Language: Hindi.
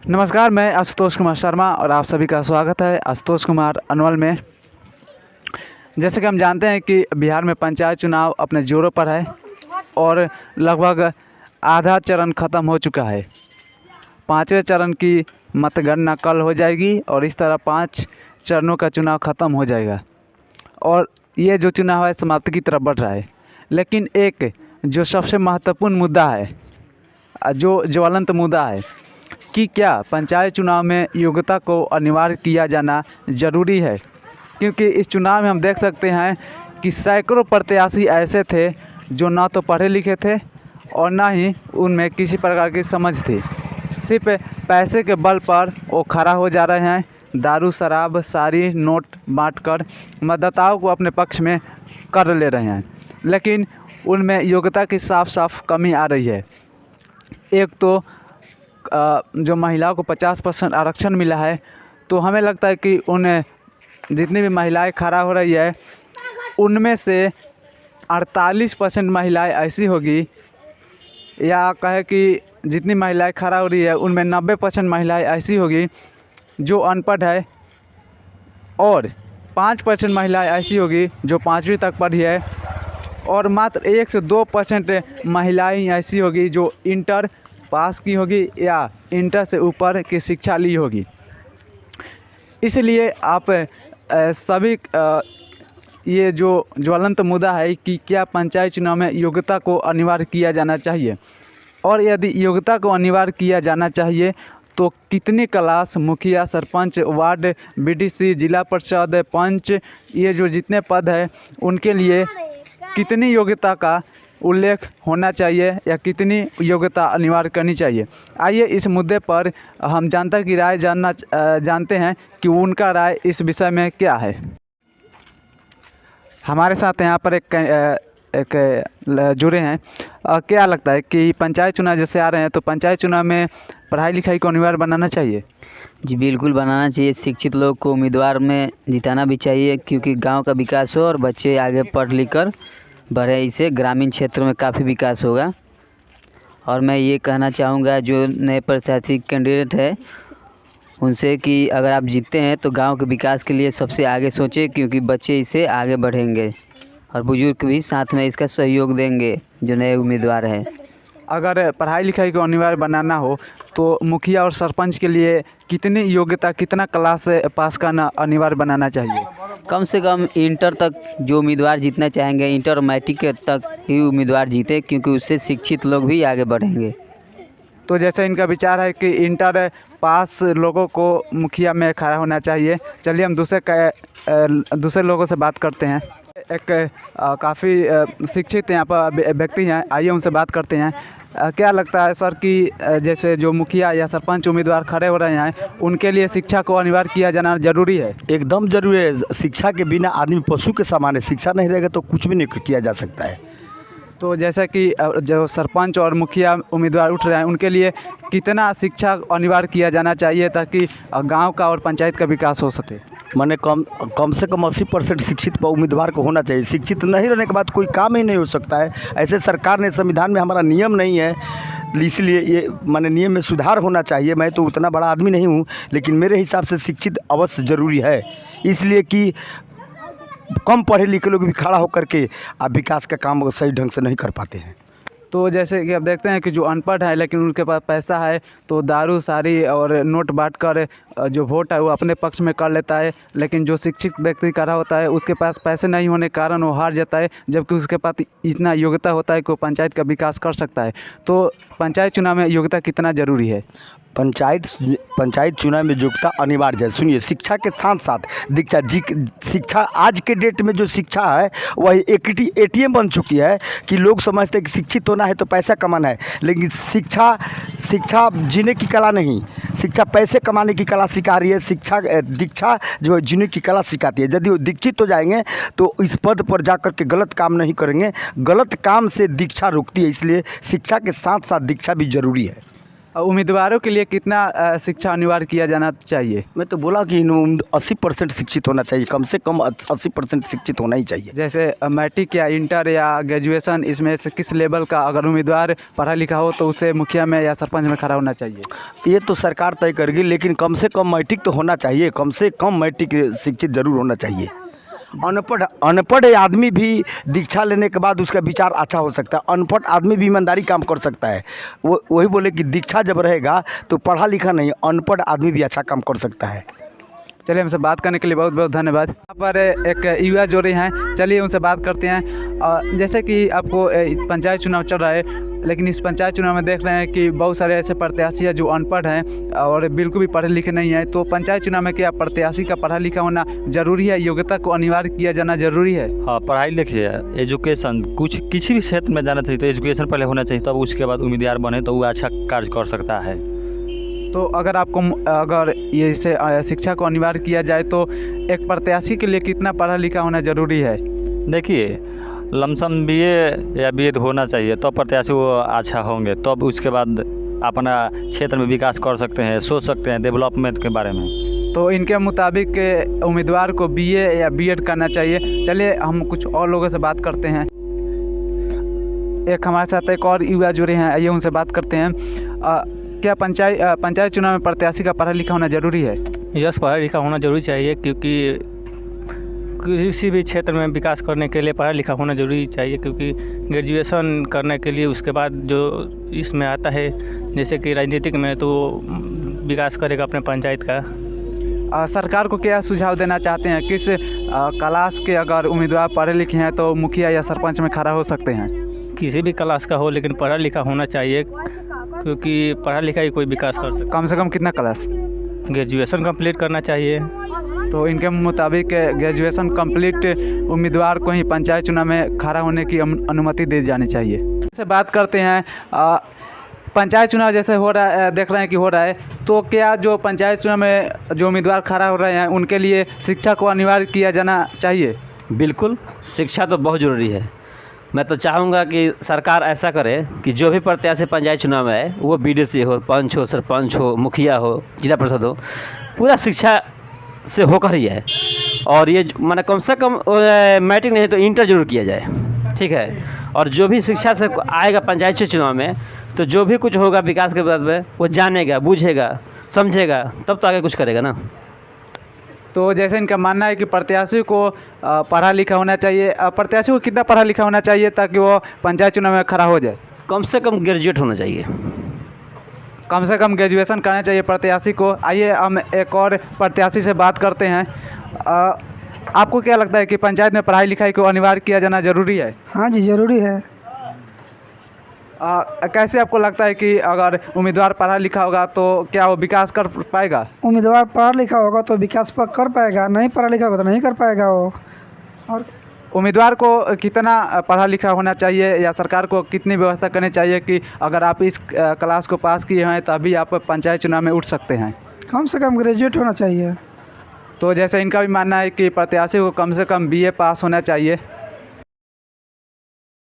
नमस्कार, मैं आशुतोष कुमार शर्मा और आप सभी का स्वागत है आशुतोष कुमार अनमोल में। जैसे कि हम जानते हैं कि बिहार में पंचायत चुनाव अपने जोरों पर है और लगभग आधा चरण ख़त्म हो चुका है। पाँचवें चरण की मतगणना कल हो जाएगी और इस तरह 5 चरणों का चुनाव ख़त्म हो जाएगा और ये जो चुनाव है समाप्ति की तरफ बढ़ रहा है। लेकिन एक जो सबसे महत्वपूर्ण मुद्दा है, जो ज्वलंत मुद्दा है कि क्या पंचायत चुनाव में योग्यता को अनिवार्य किया जाना ज़रूरी है, क्योंकि इस चुनाव में हम देख सकते हैं कि सैकड़ों प्रत्याशी ऐसे थे जो ना तो पढ़े लिखे थे और ना ही उनमें किसी प्रकार की समझ थी। सिर्फ पैसे के बल पर वो खड़ा हो जा रहे हैं, दारू शराब सारी नोट बांटकर मतदाताओं को अपने पक्ष में कर ले रहे हैं, लेकिन उनमें योग्यता की साफ साफ कमी आ रही है। एक तो जो महिलाओं को 50% आरक्षण मिला है, तो हमें लगता है कि उन्हें जितनी भी महिलाएं खड़ा हो रही है उनमें से 48% महिलाएं ऐसी होगी, या कहे कि जितनी महिलाएं खड़ा हो रही है उनमें 90% महिलाएं ऐसी होगी जो अनपढ़ है और 5% महिलाएं ऐसी होगी जो 5वीं तक पढ़ी है और मात्र 1 से 2% महिलाएं ऐसी होगी जो इंटर पास की होगी या इंटर से ऊपर की शिक्षा ली होगी। इसलिए आप सभी ये जो ज्वलंत मुद्दा है कि क्या पंचायत चुनाव में योग्यता को अनिवार्य किया जाना चाहिए, और यदि योग्यता को अनिवार्य किया जाना चाहिए तो कितनी क्लास मुखिया, सरपंच, वार्ड बीडीसी, जिला परिषद, पंच, ये जो जितने पद हैं उनके लिए कितनी योग्यता का उल्लेख होना चाहिए या कितनी योग्यता अनिवार्य करनी चाहिए। आइए इस मुद्दे पर हम जनता की राय जानते हैं कि उनका राय इस विषय में क्या है। हमारे साथ यहाँ पर एक जुड़े हैं। क्या लगता है कि पंचायत चुनाव जैसे आ रहे हैं तो पंचायत चुनाव में पढ़ाई लिखाई को अनिवार्य बनाना चाहिए? जी बिल्कुल बनाना चाहिए। शिक्षित लोग को उम्मीदवार में जिताना भी चाहिए, क्योंकि गांव का विकास हो और बच्चे आगे पढ़ लिख कर बढ़े, इससे ग्रामीण क्षेत्र में काफ़ी विकास होगा। और मैं ये कहना चाहूँगा जो नए प्रत्याशी कैंडिडेट है उनसे कि अगर आप जीतते हैं तो गांव के विकास के लिए सबसे आगे सोचें, क्योंकि बच्चे इससे आगे बढ़ेंगे और बुजुर्ग भी साथ में इसका सहयोग देंगे जो नए उम्मीदवार हैं। अगर पढ़ाई लिखाई को अनिवार्य बनाना हो तो मुखिया और सरपंच के लिए कितनी योग्यता, कितना क्लास पास करना अनिवार्य बनाना चाहिए? कम से कम इंटर तक जो उम्मीदवार जीतना चाहेंगे, इंटर और मैट्रिक तक ही उम्मीदवार जीते, क्योंकि उससे शिक्षित लोग भी आगे बढ़ेंगे। तो जैसे इनका विचार है कि इंटर पास लोगों को मुखिया में खड़ा होना चाहिए। चलिए हम दूसरे लोगों से बात करते हैं। एक काफ़ी शिक्षित यहाँ पर व्यक्ति हैं, आइए उनसे बात करते हैं। क्या लगता है सर कि जैसे जो मुखिया या सरपंच उम्मीदवार खड़े हो रहे हैं उनके लिए शिक्षा को अनिवार्य किया जाना ज़रूरी है? एकदम ज़रूरी है। शिक्षा के बिना आदमी पशु के समान है। शिक्षा नहीं रहेगा तो कुछ भी नहीं किया जा सकता है। तो जैसा कि जो सरपंच और मुखिया उम्मीदवार उठ रहे हैं उनके लिए कितना शिक्षा अनिवार्य किया जाना चाहिए ताकि गांव का और पंचायत का विकास हो सके? मैंने कम से कम 80% शिक्षित उम्मीदवार को होना चाहिए। शिक्षित नहीं रहने के बाद कोई काम ही नहीं हो सकता है। ऐसे सरकार ने, संविधान में हमारा नियम नहीं है, इसलिए ये मैंने नियम में सुधार होना चाहिए। मैं तो उतना बड़ा आदमी नहीं हूँ, लेकिन मेरे हिसाब से शिक्षित अवश्य ज़रूरी है, इसलिए कि कम पढ़े लिखे लोग भी खड़ा होकर के आप विकास का काम सही ढंग से नहीं कर पाते हैं। तो जैसे कि आप देखते हैं कि जो अनपढ़ है लेकिन उनके पास पैसा है तो दारू सारी और नोट बांट कर जो वोट है वो अपने पक्ष में कर लेता है, लेकिन जो शिक्षित व्यक्ति खड़ा होता है उसके पास पैसे नहीं होने के कारण वो हार जाता है, जबकि उसके पास इतना योग्यता होता है कि वो पंचायत का विकास कर सकता है। तो पंचायत चुनाव में योग्यता कितना ज़रूरी है? पंचायत चुनाव में योग्यता अनिवार्य है। सुनिए, शिक्षा के साथ साथ दीक्षा जी, शिक्षा आज के डेट में जो शिक्षा है वह ATM बन चुकी है कि लोग समझते हैं कि शिक्षित होना है तो पैसा कमाना है, लेकिन शिक्षा जीने की कला नहीं, शिक्षा पैसे कमाने की कला सिखा रही है। दीक्षा जो है जीने की कला सिखाती है। यदि वो दीक्षित हो जाएंगे तो इस पद पर जाकर के गलत काम नहीं करेंगे। गलत काम से दीक्षा रुकती है, इसलिए शिक्षा के साथ साथ दीक्षा भी जरूरी है। उम्मीदवारों के लिए कितना शिक्षा अनिवार्य किया जाना चाहिए? मैं तो बोला कि 80% शिक्षित होना चाहिए, कम से कम 80% शिक्षित होना ही चाहिए। जैसे मैट्रिक या इंटर या ग्रेजुएशन, इसमें से किस लेवल का अगर उम्मीदवार पढ़ा लिखा हो तो उसे मुखिया में या सरपंच में खड़ा होना चाहिए? ये तो सरकार तय करेगी, लेकिन कम से कम मैट्रिक तो होना चाहिए, कम से कम मैट्रिक शिक्षित जरूर होना चाहिए। अनपढ़ आदमी भी दीक्षा लेने के बाद उसका विचार अच्छा हो सकता है, अनपढ़ आदमी भी ईमानदारी काम कर सकता है। वही बोले कि दीक्षा जब रहेगा तो पढ़ा लिखा नहीं, अनपढ़ आदमी भी अच्छा काम कर सकता है। चलिए, हमसे बात करने के लिए बहुत बहुत धन्यवाद। यहाँ पर एक युवा जोड़ी हैं, चलिए उनसे बात करते हैं। जैसे कि आपको पंचायत चुनाव चल रहा है, लेकिन इस पंचायत चुनाव में देख रहे हैं कि बहुत सारे ऐसे प्रत्याशी हैं जो अनपढ़ हैं और बिल्कुल भी पढ़े लिखे नहीं हैं। तो पंचायत चुनाव में क्या प्रत्याशी का पढ़ा लिखा होना ज़रूरी है, योग्यता को अनिवार्य किया जाना ज़रूरी है? हाँ, पढ़ाई लिखिए, एजुकेशन, किसी भी क्षेत्र में जाना चाहिए तो एजुकेशन पहले होना चाहिए, तब उसके बाद उम्मीदवार बने तो वो अच्छा कार्य कर सकता है। तो अगर ये से शिक्षा को अनिवार्य किया जाए तो एक प्रत्याशी के लिए कितना पढ़ा लिखा होना ज़रूरी है? देखिए, लमसम BA या BEd होना चाहिए, तो प्रत्याशी वो अच्छा होंगे, तब उसके बाद अपना क्षेत्र में विकास कर सकते हैं, सोच सकते हैं डेवलपमेंट के बारे में। तो इनके मुताबिक उम्मीदवार को BA या BEd करना चाहिए। चलिए हम कुछ और लोगों से बात करते हैं। एक हमारे साथ एक और युवा जुड़े हैं, आइए उनसे बात करते हैं। क्या पंचायत चुनाव में प्रत्याशी का पढ़ा लिखा होना ज़रूरी है? यस, पढ़ा लिखा होना जरूरी चाहिए, क्योंकि किसी भी क्षेत्र में विकास करने के लिए पढ़ा लिखा होना जरूरी चाहिए। क्योंकि ग्रेजुएशन करने के लिए उसके बाद जो इसमें आता है, जैसे कि राजनीतिक में, तो विकास करेगा अपने पंचायत का। सरकार को क्या सुझाव देना चाहते हैं? किस क्लास के अगर उम्मीदवार पढ़े लिखे हैं तो मुखिया या सरपंच में खड़ा हो सकते हैं? किसी भी क्लास का हो, लेकिन पढ़ा लिखा होना चाहिए, क्योंकि पढ़ा लिखा ही कोई विकास कर सकता। कम से कम कितना क्लास? ग्रेजुएशन कंप्लीट करना चाहिए। तो इनके मुताबिक ग्रेजुएशन कंप्लीट उम्मीदवार को ही पंचायत चुनाव में खड़ा होने की अनुमति दी जानी चाहिए। से बात करते हैं, पंचायत चुनाव जैसे हो रहा है, देख रहे हैं कि हो रहा है, तो क्या जो पंचायत चुनाव में जो उम्मीदवार खड़ा हो रहे हैं उनके लिए शिक्षा को अनिवार्य किया जाना चाहिए? बिल्कुल, शिक्षा तो बहुत ज़रूरी है। मैं तो चाहूँगा कि सरकार ऐसा करे कि जो भी प्रत्याशी पंचायत चुनाव में है, वो BDC हो, पंच हो, सरपंच हो, मुखिया हो, जिला परिषद हो, पूरा शिक्षा से होकर ही है। और ये माने कम से कम मैट्रिक नहीं तो इंटर जरूर किया जाए, ठीक है। और जो भी शिक्षा से आएगा पंचायत चुनाव में, तो जो भी कुछ होगा विकास के बाद में वो जानेगा, बूझेगा, समझेगा, तब तो आगे कुछ करेगा ना। तो जैसे इनका मानना है कि प्रत्याशी को पढ़ा लिखा होना चाहिए। प्रत्याशी को कितना पढ़ा लिखा होना चाहिए ताकि वो पंचायत चुनाव में खड़ा हो जाए? कम से कम ग्रेजुएट होना चाहिए। कम से कम ग्रेजुएशन करना चाहिए प्रत्याशी को। आइए हम एक और प्रत्याशी से बात करते हैं। आपको क्या लगता है कि पंचायत में पढ़ाई लिखाई को अनिवार्य किया जाना ज़रूरी है? हाँ जी, ज़रूरी है। कैसे आपको लगता है कि अगर उम्मीदवार पढ़ा लिखा होगा तो क्या वो विकास कर पाएगा? उम्मीदवार पढ़ा लिखा होगा तो विकास कर पाएगा, नहीं पढ़ा लिखा होगा तो नहीं कर पाएगा वो। और उम्मीदवार को कितना पढ़ा लिखा होना चाहिए या सरकार को कितनी व्यवस्था करनी चाहिए कि अगर आप इस क्लास को पास किए हैं तभी आप पंचायत चुनाव में उठ सकते हैं? कम से कम ग्रेजुएट होना चाहिए। तो जैसे इनका भी मानना है कि प्रत्याशी को कम से कम BA पास होना चाहिए।